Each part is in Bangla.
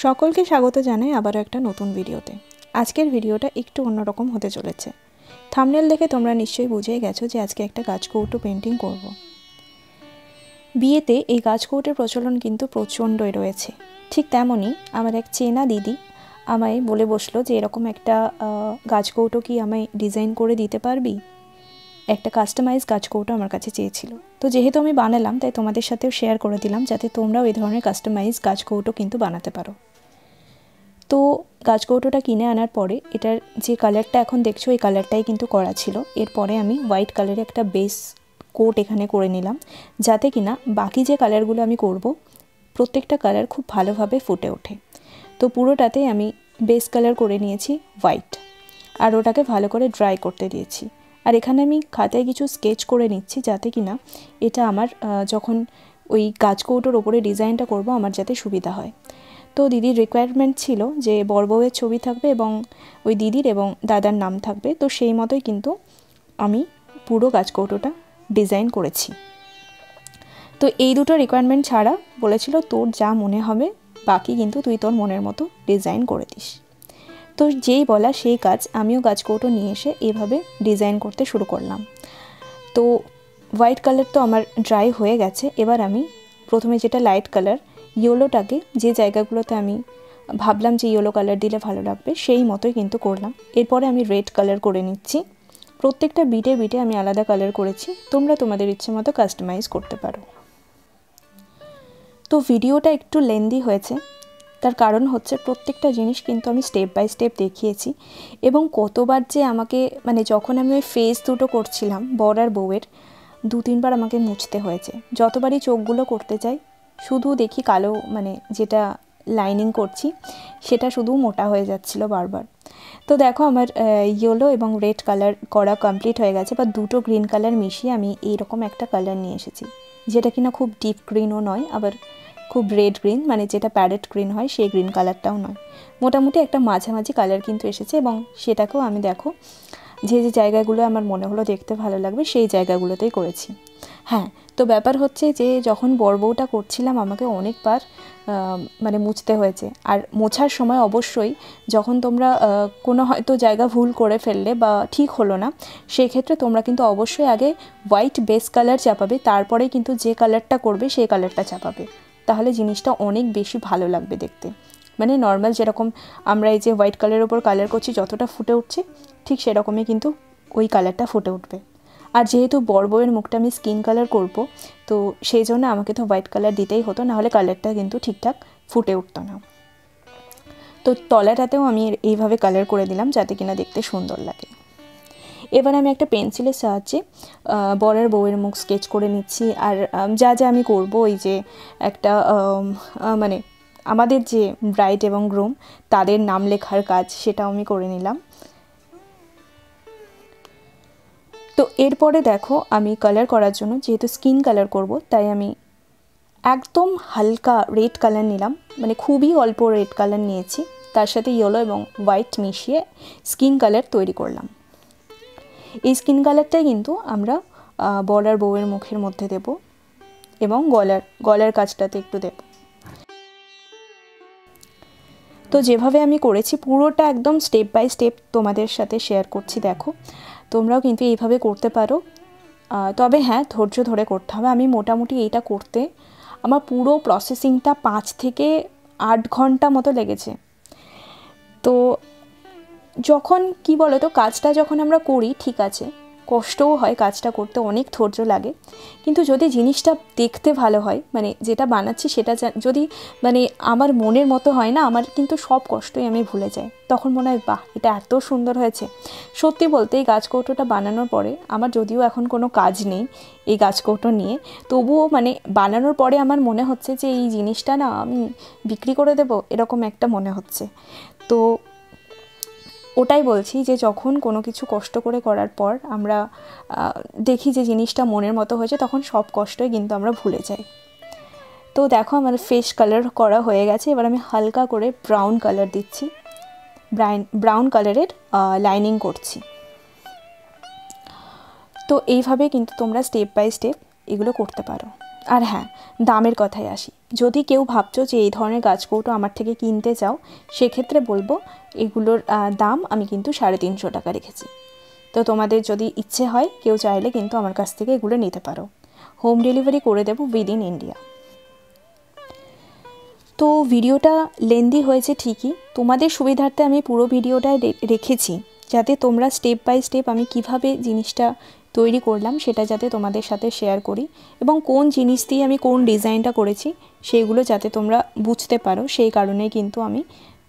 সকলকে স্বাগত জানাই আবারও একটা নতুন ভিডিওতে। আজকের ভিডিওটা একটু অন্যরকম হতে চলেছে। থাম্বনেল দেখে তোমরা নিশ্চয়ই বুঝেই গেছো যে আজকে একটা গাছকৌটো পেন্টিং করব। বিয়েতে এই গাছকৌটোর প্রচলন কিন্তু প্রচণ্ডই রয়েছে। ঠিক তেমনই আমার এক চেনা দিদি আমায় বলে বসলো যে এরকম একটা গাছকৌটো কি আমায় ডিজাইন করে দিতে পারবি। একটা কাস্টমাইজ গাছকৌটো আমার কাছে চেয়েছিল। তো যেহেতু আমি বানালাম তাই তোমাদের সাথেও শেয়ার করে দিলাম যাতে তোমরাও এই ধরনের কাস্টমাইজ গাছকৌটো কিন্তু বানাতে পারো। তো গাছকৌটোটা কিনে আনার পরে এটার যে কালারটা এখন দেখছো এই কালারটাই কিন্তু করা ছিল। এরপরে আমি হোয়াইট কালারের একটা বেস কোট এখানে করে নিলাম যাতে কিনা বাকি যে কালারগুলো আমি করব প্রত্যেকটা কালার খুব ভালোভাবে ফুটে ওঠে। তো পুরোটাতেই আমি বেস কালার করে নিয়েছি হোয়াইট, আর ওটাকে ভালো করে ড্রাই করতে দিয়েছি। আর এখানে আমি খাতায় কিছু স্কেচ করে নিচ্ছি যাতে কিনা এটা আমার যখন ওই গাছকৌটোর ওপরে ডিজাইনটা করব আমার যাতে সুবিধা হয়। তো দিদির রিকোয়ারমেন্ট ছিল যে বর বউয়ের ছবি থাকবে এবং ওই দিদির এবং দাদার নাম থাকবে। তো সেই মতোই কিন্তু আমি পুরো গাছকৌটোটা ডিজাইন করেছি। তো এই দুটো রিকোয়ারমেন্ট ছাড়া বলেছিল তোর যা মনে হবে বাকি কিন্তু তুই তোর মনের মতো ডিজাইন করে দিস। তো যেই বলা সেই কাজ, আমিও গাছকৌটো নিয়ে এসে এভাবে ডিজাইন করতে শুরু করলাম। তো হোয়াইট কালার তো আমার ড্রাই হয়ে গেছে। এবার আমি প্রথমে যেটা লাইট কালার ইয়েলোটাকে যে জায়গাগুলোতে আমি ভাবলাম যে ইয়েলো কালার দিলে ভালো লাগবে সেই মতোই কিন্তু করলাম। এরপরে আমি রেড কালার করে নিচ্ছি। প্রত্যেকটা বিটে বিটে আমি আলাদা কালার করেছি, তোমরা তোমাদের ইচ্ছে মতো কাস্টমাইজ করতে পারো। তো ভিডিওটা একটু লেন্দি হয়েছে, তার কারণ হচ্ছে প্রত্যেকটা জিনিস কিন্তু আমি স্টেপ বাই স্টেপ দেখিয়েছি এবং কতবার যে আমাকে যখন আমি ওই ফেস দুটো করছিলাম বর আর বউয়ের 2-3 বার আমাকে মুছতে হয়েছে। যতবারই চোখগুলো করতে চাই শুধু দেখি কালো যেটা লাইনিং করছি সেটা শুধু মোটা হয়ে যাচ্ছিল বারবার। তো দেখো আমার ইয়েলো এবং রেড কালার করা কমপ্লিট হয়ে গেছে, বা দুটো গ্রিন কালার মিশিয়ে আমি এইরকম একটা কালার নিয়ে এসেছি যেটা কিনা খুব ডিপ গ্রিনও নয় আবার খুব রেড গ্রিন যেটা প্যারেট গ্রিন হয় সেই গ্রিন কালারটাও নয়। মোটামুটি একটা মাঝামাঝি কালার কিন্তু এসেছে এবং সেটাকেও আমি দেখো যে যে জায়গাগুলো আমার মনে হলো দেখতে ভালো লাগবে সেই জায়গাগুলোতেই করেছি। হ্যাঁ, তো ব্যাপার হচ্ছে যে যখন বর বউটা করছিলাম আমাকে অনেকবার মুছতে হয়েছে। আর মোছার সময় অবশ্যই যখন তোমরা কোনো হয়তো জায়গা ভুল করে ফেললে বা ঠিক হলো না, সেক্ষেত্রে তোমরা কিন্তু অবশ্যই আগে হোয়াইট বেস কালার চাপাবে, তারপরে কিন্তু যে কালারটা করবে সেই কালারটা চাপাবে, তাহলে জিনিসটা অনেক বেশি ভালো লাগবে দেখতে। নর্মাল যেরকম আমরা এই যে হোয়াইট কালারের ওপর কালার করছি যতটা ফুটে উঠছে ঠিক সেরকমই কিন্তু ওই কালারটা ফুটে উঠবে। আর যেহেতু বর বউয়ের মুখটা আমি স্কিন কালার করব, তো সেই জন্য আমাকে তো হোয়াইট কালার দিতেই হতো, নাহলে কালারটা কিন্তু ঠিকঠাক ফুটে উঠতো না। তো তলাটাতেও আমি এইভাবে কালার করে দিলাম যাতে কিনা দেখতে সুন্দর লাগে। এবার আমি একটা পেন্সিলের সাহায্যে বর আর বউয়ের মুখ স্কেচ করে নিচ্ছি। আর যা যা আমি করব ওই যে একটা আমাদের যে ব্রাইড এবং গ্রুম তাদের নাম লেখার কাজ সেটাও আমি করে নিলাম। তো এরপরে দেখো আমি কালার করার জন্য যেহেতু স্কিন কালার করব তাই আমি একদম হালকা রেড কালার নিলাম, খুবই অল্প রেড কালার নিয়েছি, তার সাথে ইয়েলো এবং হোয়াইট মিশিয়ে স্কিন কালার তৈরি করলাম। এই স্কিন কালারটাই কিন্তু আমরা বর আর বউয়ের মুখের মধ্যে দেব এবং গলার কাজটাতে একটু দেব। তো যেভাবে আমি করেছি পুরোটা একদম স্টেপ বাই স্টেপ তোমাদের সাথে শেয়ার করছি, দেখো তোমরাও কিন্তু এইভাবে করতে পারো। তবে হ্যাঁ, ধৈর্য ধরে করতে হবে। আমি মোটামুটি এইটা করতে আমার পুরো প্রসেসিংটা 5 থেকে 8 ঘন্টা মতো লেগেছে। তো যখন কি বলো তো কাজটা যখন আমরা করি ঠিক আছে, কষ্টও হয় কাজটা করতে, অনেক ধৈর্য লাগে, কিন্তু যদি জিনিসটা দেখতে ভালো হয় যেটা বানাচ্ছি সেটা যদি আমার মনের মতো হয় না, আমার কিন্তু সব কষ্টই আমি ভুলে যাই। তখন মনে হয় বাহ, এটা এত সুন্দর হয়েছে। সত্যি বলতে এই গাছকৌটোটা বানানোর পরে আমার যদিও এখন কোনো কাজ নেই এই গাছকৌটো নিয়ে, তবুও বানানোর পরে আমার মনে হচ্ছে যে এই জিনিসটা না আমি বিক্রি করে দেবো, এরকম একটা মনে হচ্ছে। তো ওটাই বলছি যে যখন কোনো কিছু কষ্ট করে করার পর আমরা দেখি যে জিনিসটা মনের মতো হয়েছে তখন সব কষ্টই কিন্তু আমরা ভুলে যাই। তো দেখো আমার ফেস কালার করা হয়ে গেছে। এবার আমি হালকা করে ব্রাউন কালার দিচ্ছি, ব্রাউন কালারের লাইনিং করছি। তো এইভাবে কিন্তু তোমরা স্টেপ বাই স্টেপ এগুলো করতে পারো। আর হ্যাঁ, দামের কথায় আসি। যদি কেউ ভাবছো যে এই ধরনের গাছকৌটো আমার থেকে কিনতে চাও, সেক্ষেত্রে বলবো এগুলোর দাম আমি কিন্তু 350 টাকা রেখেছি। তো তোমাদের যদি ইচ্ছে হয়, কেউ চাইলে কিন্তু আমার কাছ থেকে এগুলো নিতে পারো। হোম ডেলিভারি করে দেবো উইদিন ইন্ডিয়া। তো ভিডিওটা লেন্দি হয়েছে ঠিকই, তোমাদের সুবিধার্থে আমি পুরো ভিডিওটা রেখেছি, যাতে তোমরা স্টেপ বাই স্টেপ আমি কিভাবে জিনিসটা তৈরি করলাম সেটা যাতে তোমাদের সাথে শেয়ার করি, এবং কোন জিনিস দিয়ে আমি কোন ডিজাইনটা করেছি সেইগুলো যাতে তোমরা বুঝতে পারো, সেই কারণেই কিন্তু আমি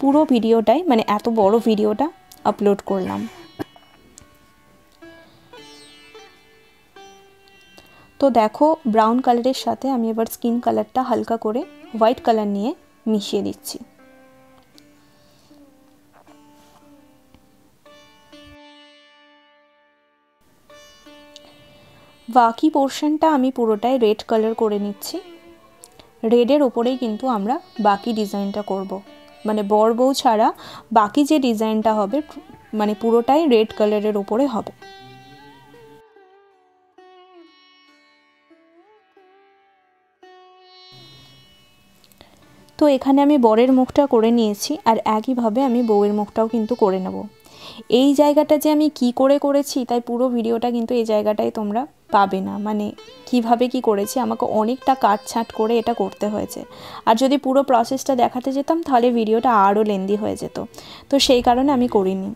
পুরো ভিডিওটাই, মানে এত বড় ভিডিওটা আপলোড করলাম। তো দেখো, ব্রাউন কালারের সাথে আমি এবার স্কিন কালারটা হালকা করে হোয়াইট কালার নিয়ে মিশিয়ে দিচ্ছি। বাকি পোর্শনটা আমি পুরোটাই রেড কালার করে নিচ্ছি। রেডের ওপরেই কিন্তু আমরা বাকি ডিজাইনটা করব, মানে বর বউ ছাড়া বাকি যে ডিজাইনটা হবে মানে পুরোটাই রেড কালারের ওপরে হবে। তো এখানে আমি বরের মুখটা করে নিয়েছি, আর একইভাবে আমি বউয়ের মুখটাও কিন্তু করে নেব। এই জায়গাটা যে আমি কি করে করেছি, তাই পুরো ভিডিওটা কিন্তু এই জায়গাটায় তোমরা পাবে না, মানে কিভাবে কি করেছি, আমাকে অনেকটা কাটছাঁট করে এটা করতে হয়েছে। আর যদি পুরো প্রসেসটা দেখাতে যেতাম তাহলে ভিডিওটা আরও লেন্দি হয়ে যেত, তো সেই কারণে আমি করিনি।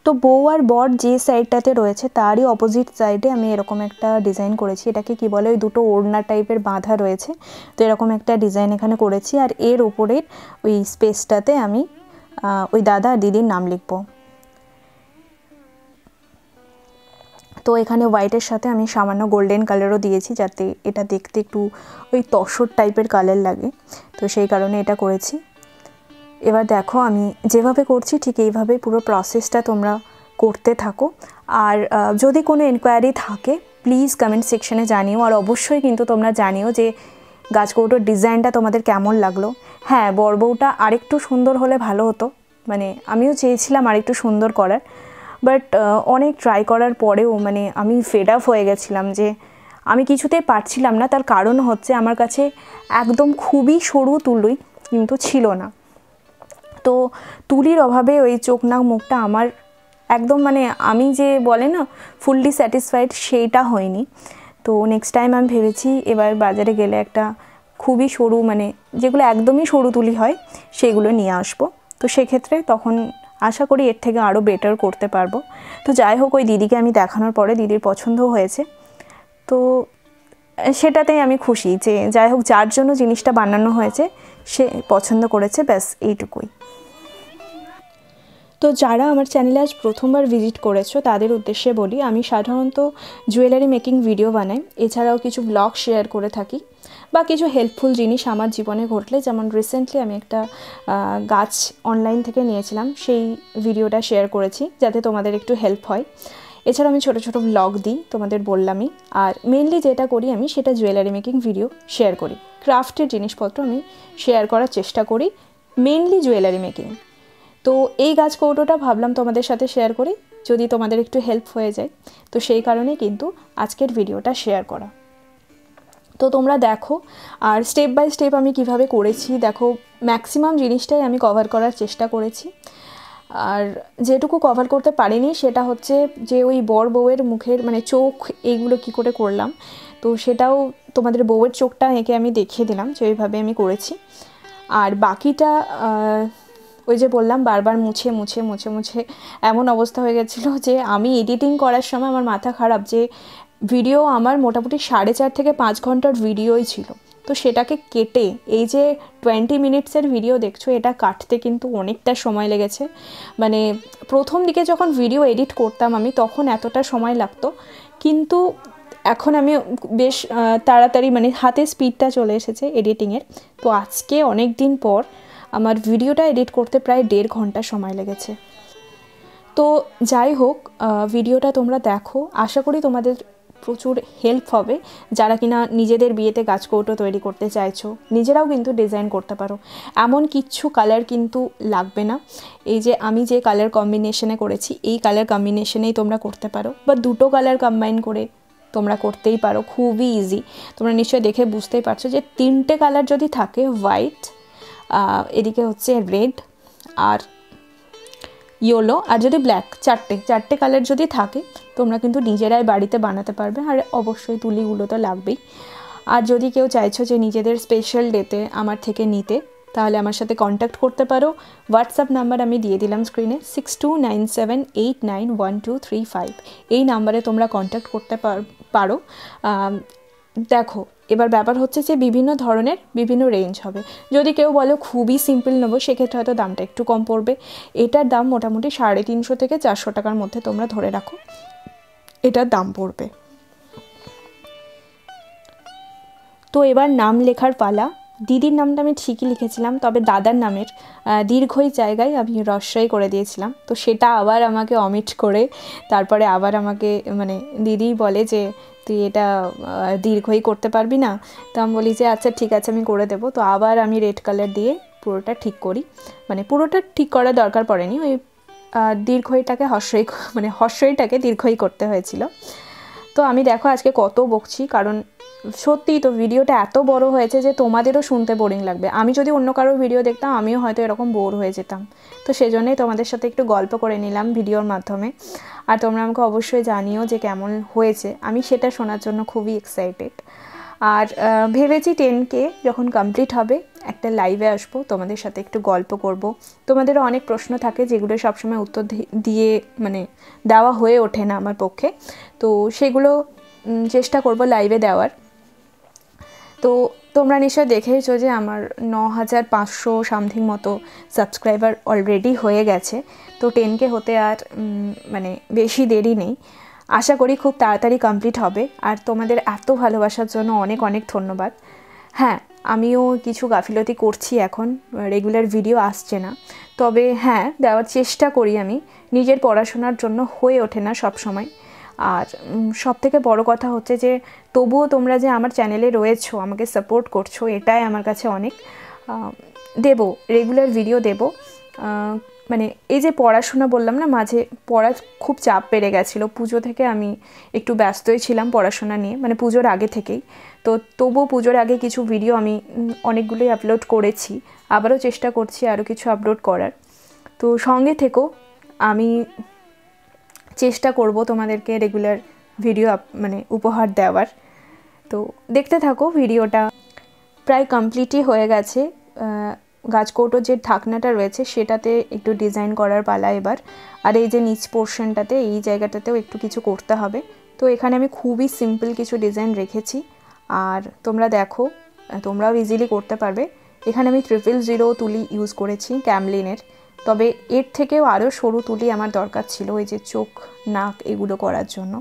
তো বউ আর বর যে সাইডটাতে রয়েছে তারই অপোজিট সাইডে আমি এরকম একটা ডিজাইন করেছি। এটাকে কি বলে, ওই দুটো ওড়না টাইপের বাঁধা রয়েছে, তো এরকম একটা ডিজাইন এখানে করেছি। আর এর ওপরের ওই স্পেসটাতে আমি ওই দাদা আর দিদির নাম লিখব। তো এখানে হোয়াইটের সাথে আমি সামান্য গোল্ডেন কালারও দিয়েছি, যাতে এটা দেখতে একটু ওই তসর টাইপের কালার লাগে, তো সেই কারণে এটা করেছি। এবার দেখো আমি যেভাবে করছি ঠিক এইভাবে পুরো প্রসেসটা তোমরা করতে থাকো। আর যদি কোনো এনকোয়ারি থাকে প্লিজ কমেন্ট সেকশনে জানিও, আর অবশ্যই কিন্তু তোমরা জানিও যে গাছকৌটোর ডিজাইনটা তোমাদের কেমন লাগলো। হ্যাঁ, বরবউটা আরেকটু সুন্দর হলে ভালো হতো, মানে আমিও চেয়েছিলাম আরেকটু সুন্দর করার, বাট অনেক ট্রাই করার পরেও মানে আমি ফেড আপ হয়ে গেছিলাম যে আমি কিছুতেই পারছিলাম না। তার কারণ হচ্ছে আমার কাছে একদম খুবই সরু তুলি কিন্তু ছিল না, তো তুলির অভাবে ওই চোখ নাক মুখটা আমার একদম মানে আমি যে বলে না ফুললি স্যাটিসফাইড, সেইটা হয়নি। তো নেক্সট টাইম আমি ভেবেছি এবার বাজারে গেলে একটা খুবই সরু, মানে যেগুলো একদমই সরু তুলি হয় সেগুলো নিয়ে আসবো। তো সেক্ষেত্রে তখন আশা করি এর থেকে আরও বেটার করতে পারবো। তো যাই হোক, ওই দিদিকে আমি দেখানোর পরে দিদির পছন্দও হয়েছে, তো সেটাতেই আমি খুশি যে যাই হোক যার জন্য জিনিসটা বানানো হয়েছে সে পছন্দ করেছে, ব্যাস এইটুকুই। তো যারা আমার চ্যানেলে আজ প্রথমবার ভিজিট করেছো তাদের উদ্দেশ্যে বলি, আমি সাধারণত জুয়েলারি মেকিং ভিডিও বানাই, এছাড়াও কিছু ব্লগ শেয়ার করে থাকি, বা কিছু হেল্পফুল জিনিস আমার জীবনে ঘটলে, যেমন রিসেন্টলি আমি একটা গাছ অনলাইন থেকে নিয়েছিলাম, সেই ভিডিওটা শেয়ার করেছি যাতে তোমাদের একটু হেল্প হয়। এছাড়া আমি ছোটো ছোটো ব্লগ দিই, তোমাদের বললামই। আর মেনলি যেটা করি আমি সেটা জুয়েলারি মেকিং ভিডিও শেয়ার করি, ক্রাফটের জিনিসপত্র আমি শেয়ার করার চেষ্টা করি, মেনলি জুয়েলারি মেকিং। তো এই গাছকৌটোটা ভাবলাম তোমাদের সাথে শেয়ার করি, যদি তোমাদের একটু হেল্প হয়ে যায়, তো সেই কারণেই কিন্তু আজকের ভিডিওটা শেয়ার করা। তো তোমরা দেখো, আর স্টেপ বাই স্টেপ আমি কিভাবে করেছি দেখো, ম্যাক্সিমাম জিনিসটাই আমি কভার করার চেষ্টা করেছি। আর যেটুকু কভার করতে পারিনি সেটা হচ্ছে যে ওই বর বউয়ের মুখের মানে চোখ এইগুলো কি করে করলাম, তো সেটাও তোমাদের বউয়ের চোখটা এঁকে আমি দেখিয়ে দিলাম যে ওইভাবে আমি করেছি। আর বাকিটা ওই যে বললাম বারবার মুছে মুছে মুছে মুছে এমন অবস্থা হয়ে গেছিলো যে আমি এডিটিং করার সময় আমার মাথা খারাপ, যে ভিডিও আমার মোটামুটি 4.5 থেকে 5 ঘন্টার ভিডিওই ছিল, তো সেটাকে কেটে এই যে 20 মিনিটসের ভিডিও দেখছো, এটা কাটতে কিন্তু অনেকটা সময় লেগেছে। মানে প্রথম দিকে যখন ভিডিও এডিট করতাম আমি তখন এতটা সময় লাগতো, কিন্তু এখন আমি বেশ তাড়াতাড়ি মানে হাতে স্পিডটা চলে এসেছে এডিটিংয়ের। তো আজকে অনেক দিন পর আমার ভিডিওটা এডিট করতে প্রায় 1.5 ঘন্টা সময় লেগেছে। তো যাই হোক, ভিডিওটা তোমরা দেখো, আশা করি তোমাদের প্রচুর হেল্প হবে, যারা কিনা নিজেদের বিয়েতে গাছকৌটো তৈরি করতে চাইছো, নিজেরাও কিন্তু ডিজাইন করতে পারো, এমন কিচ্ছু কালার কিন্তু লাগবে না। এই যে আমি যে কালার কম্বিনেশনে করেছি এই কালার কম্বিনেশনেই তোমরা করতে পারো, বা দুটো কালার কম্বাইন করে তোমরা করতেই পারো, খুবই ইজি। তোমরা নিশ্চয়ই দেখে বুঝতেই পারছো যে 3টে কালার যদি থাকে, হোয়াইট, এদিকে হচ্ছে রেড আর ইয়েলো, আর যদি ব্ল্যাক, চারটে কালার যদি থাকে তোমরা কিন্তু নিজেরাই বাড়িতে বানাতে পারবে। আর অবশ্যই তুলিগুলো তো লাগবেই। আর যদি কেউ চাইছো যে নিজেদের স্পেশাল ডেতে আমার থেকে নিতে, তাহলে আমার সাথে কন্ট্যাক্ট করতে পারো। হোয়াটসঅ্যাপ নাম্বার আমি দিয়ে দিলাম স্ক্রিনে, 6297891235। এই নাম্বারে তোমরা কন্ট্যাক্ট করতে পারো। দেখো, এবার ব্যাপার হচ্ছে যে বিভিন্ন ধরনের বিভিন্ন রেঞ্জ হবে। যদি কেউ বলো খুবই সিম্পল নেবো, সেক্ষেত্রে হয়তো দামটা একটু কম পড়বে। এটার দাম মোটামুটি 350 থেকে 400 টাকার মধ্যে তোমরা ধরে রাখো এটার দাম পড়বে। তো এবার নাম লেখার পালা। দিদির নামটা আমি ঠিকই লিখেছিলাম, তবে দাদার নামের দীর্ঘই জায়গায় আমি রস্বই করে দিয়েছিলাম। তো সেটা আবার আমাকে অমিট করে তারপরে আবার আমাকে মানে দিদি বলে যে তুই এটা দীর্ঘই করতে পারবি না। তো আমি বলি যে আচ্ছা ঠিক আছে, আমি করে দেবো। তো আবার আমি রেড কালার দিয়ে পুরোটা ঠিক করি, মানে পুরোটা ঠিক করার দরকার পড়েনি, ওই দীর্ঘইটাকে হর্ষইটাকে দীর্ঘই করতে হয়েছিল। তো আমি দেখো আজকে কত বকছি, কারণ সত্যিই তো ভিডিওটা এত বড় হয়েছে যে তোমাদেরও শুনতে বোরিং লাগবে। আমি যদি অন্য কারোর ভিডিও দেখতাম আমিও হয়তো এরকম বোর হয়ে যেতাম। তো সেজন্যই তোমাদের সাথে একটু গল্প করে নিলাম ভিডিওর মাধ্যমে। আর তোমরা আমাকে অবশ্যই জানিও যে কেমন হয়েছে, আমি সেটা শোনার জন্য খুবই এক্সাইটেড। আর ভেবেছি 10K যখন কমপ্লিট হবে একটা লাইভে আসবো, তোমাদের সাথে একটু গল্প করব। তোমাদেরও অনেক প্রশ্ন থাকে যেগুলো সবসময় উত্তর দিয়ে মানে দেওয়া হয়ে ওঠে না আমার পক্ষে। তো সেগুলো চেষ্টা করব লাইভে দেওয়ার। তো তোমরা নিশ্চয় দেখেইছো যে আমার 9500 সামথিং মতো সাবস্ক্রাইবার অলরেডি হয়ে গেছে। তো 10K হতে আর মানে বেশি দেরি নেই। আশা করি খুব তাড়াতাড়ি কমপ্লিট হবে। আর তোমাদের এত ভালোবাসার জন্য অনেক অনেক ধন্যবাদ। হ্যাঁ, আমিও কিছু গাফিলতি করছি, এখন রেগুলার ভিডিও আসছে না, তবে হ্যাঁ দেওয়ার চেষ্টা করি। আমি নিজের পড়াশোনার জন্য হয়ে ওঠে না সব সময়। আর সবথেকে বড় কথা হচ্ছে যে তবুও তোমরা যে আমার চ্যানেলে রয়েছো, আমাকে সাপোর্ট করছো, এটাই আমার কাছে অনেক। দেব, রেগুলার ভিডিও দেব। মানে এই যে পড়াশোনা বললাম না, মাঝে পড়ার খুব চাপ বেড়ে গেছিলো, পুজো থেকে আমি একটু ব্যস্তই ছিলাম পড়াশোনা নিয়ে, মানে পুজোর আগে থেকেই। তো তবুও পুজোর আগে কিছু ভিডিও আমি অনেকগুলোই আপলোড করেছি, আবারও চেষ্টা করছি আরও কিছু আপলোড করার। তো সঙ্গে থেকো, আমি চেষ্টা করব তোমাদেরকে রেগুলার ভিডিও মানে উপহার দেওয়ার। তো দেখতে থাকো ভিডিওটা। প্রায় কমপ্লিটই হয়ে গেছে। গাছকৌটোর যে ঢাকনাটা রয়েছে সেটাতে একটু ডিজাইন করার পালা এবার। আর এই যে নিচ পোর্শনটাতে, এই জায়গাটাতেও একটু কিছু করতে হবে। তো এখানে আমি খুবই সিম্পল কিছু ডিজাইন রেখেছি, আর তোমরা দেখো তোমরাও ইজিলি করতে পারবে। এখানে আমি 000 তুলি ইউজ করেছি ক্যামলিনের, তবে এর থেকেও আরও সরু তুলি আমার দরকার ছিল এই যে চোখ, নাক এগুলো করার জন্য।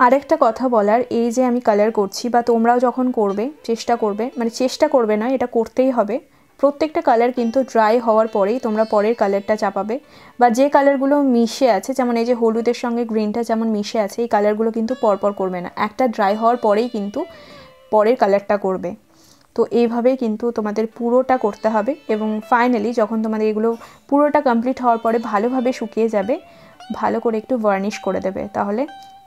আরেকটা কথা বলার, এই যে আমি কালার করছি বা তোমরাও যখন করবে চেষ্টা করবে, মানে চেষ্টা করবে না, এটা করতেই হবে। প্রত্যেকটা কালার কিন্তু ড্রাই হওয়ার পরেই তোমরা পরের কালারটা চাপাবে। বা যে কালারগুলো মিশে আছে, যেমন এই যে হলুদের সঙ্গে গ্রিনটা যেমন মিশে আছে, এই কালারগুলো কিন্তু পরপর করবে না, একটা ড্রাই হওয়ার পরেই কিন্তু পরের কালারটা করবে। তো এইভাবেই কিন্তু তোমাদের পুরোটা করতে হবে। এবং ফাইনালি যখন তোমাদের এগুলো পুরোটা কমপ্লিট হওয়ার পরে ভালোভাবে শুকিয়ে যাবে, ভালো করে একটু ভার্নিশ করে দেবে, তাহলে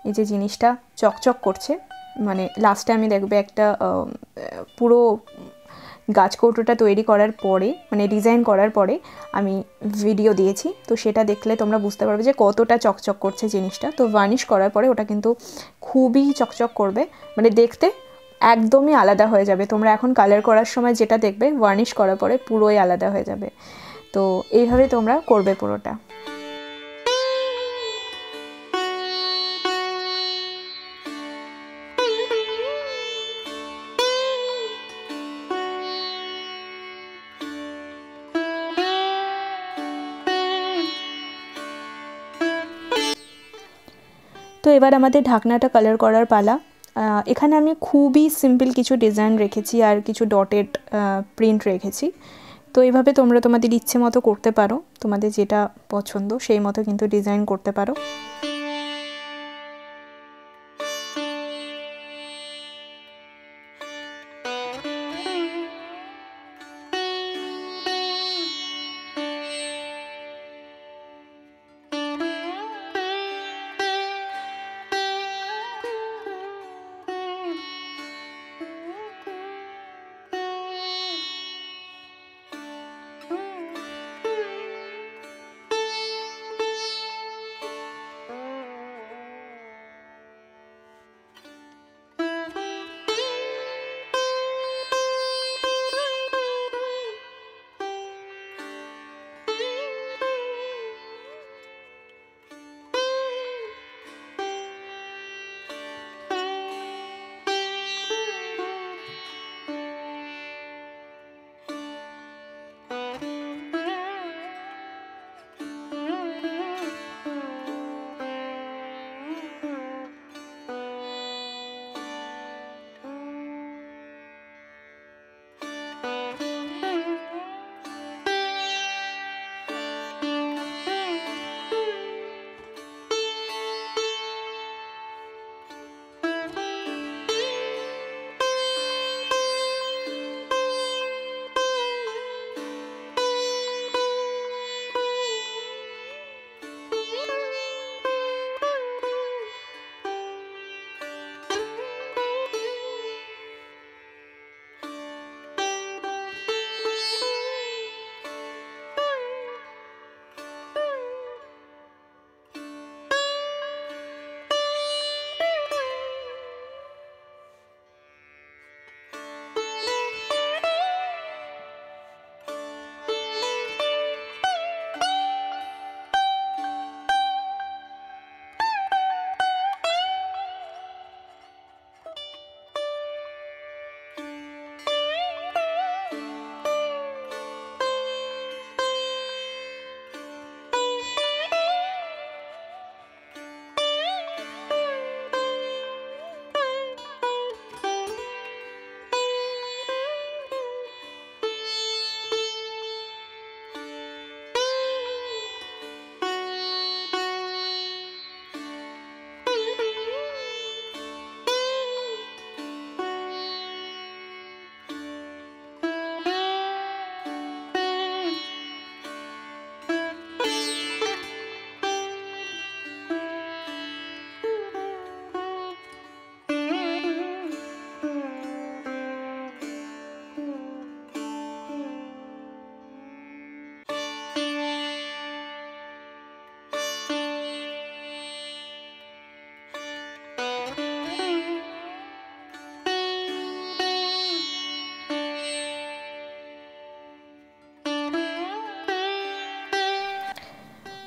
এই যে জিনিসটা চকচক করছে। মানে লাস্টে আমি দেখবে একটা পুরো গাছকৌটোটা তৈরি করার পরে, মানে ডিজাইন করার পরে আমি ভিডিও দিয়েছি, তো সেটা দেখলে তোমরা বুঝতে পারবে যে কতটা চকচক করছে জিনিসটা। তো ভার্নিশ করার পরে ওটা কিন্তু খুবই চকচক করবে, মানে দেখতে একদমই আলাদা হয়ে যাবে। তোমরা এখন কালার করার সময় যেটা দেখবে, ভার্নিশ করার পরে পুরোই আলাদা হয়ে যাবে। তো এইভাবে তোমরা করবে পুরোটা। তো এবার আমাদের ঢাকনাটা কালার করার পালা। এখানে আমি খুবই সিম্পল কিছু ডিজাইন রেখেছি আর কিছু ডটেড প্রিন্ট রেখেছি। তো এইভাবে তোমরা তোমাদের ইচ্ছে মতো করতে পারো, তোমাদের যেটা পছন্দ সেই মতো কিন্তু ডিজাইন করতে পারো।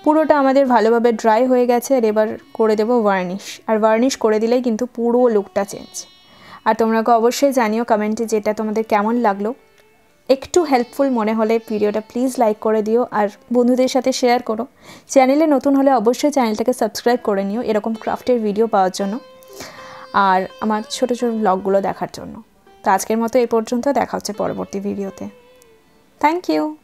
পুরোটা আমাদের ভালোভাবে ড্রাই হয়ে গেছে। আর এবার করে দেবো ভার্নিশ। আর ভার্নিশ করে দিলেই কিন্তু পুরো লুকটা চেঞ্জ। আর তোমরা অবশ্যই জানিও কমেন্টে যেটা তোমাদের কেমন লাগলো। একটু হেল্পফুল মনে হলে ভিডিওটা প্লিজ লাইক করে দিও আর বন্ধুদের সাথে শেয়ার করো। চ্যানেলে নতুন হলে অবশ্যই চ্যানেলটাকে সাবস্ক্রাইব করে নিও এরকম ক্রাফটের ভিডিও পাওয়ার জন্য আর আমার ছোটো ছোটো ব্লগগুলো দেখার জন্য। তো আজকের মতো এই পর্যন্ত, দেখা হচ্ছে পরবর্তী ভিডিওতে। Thank you.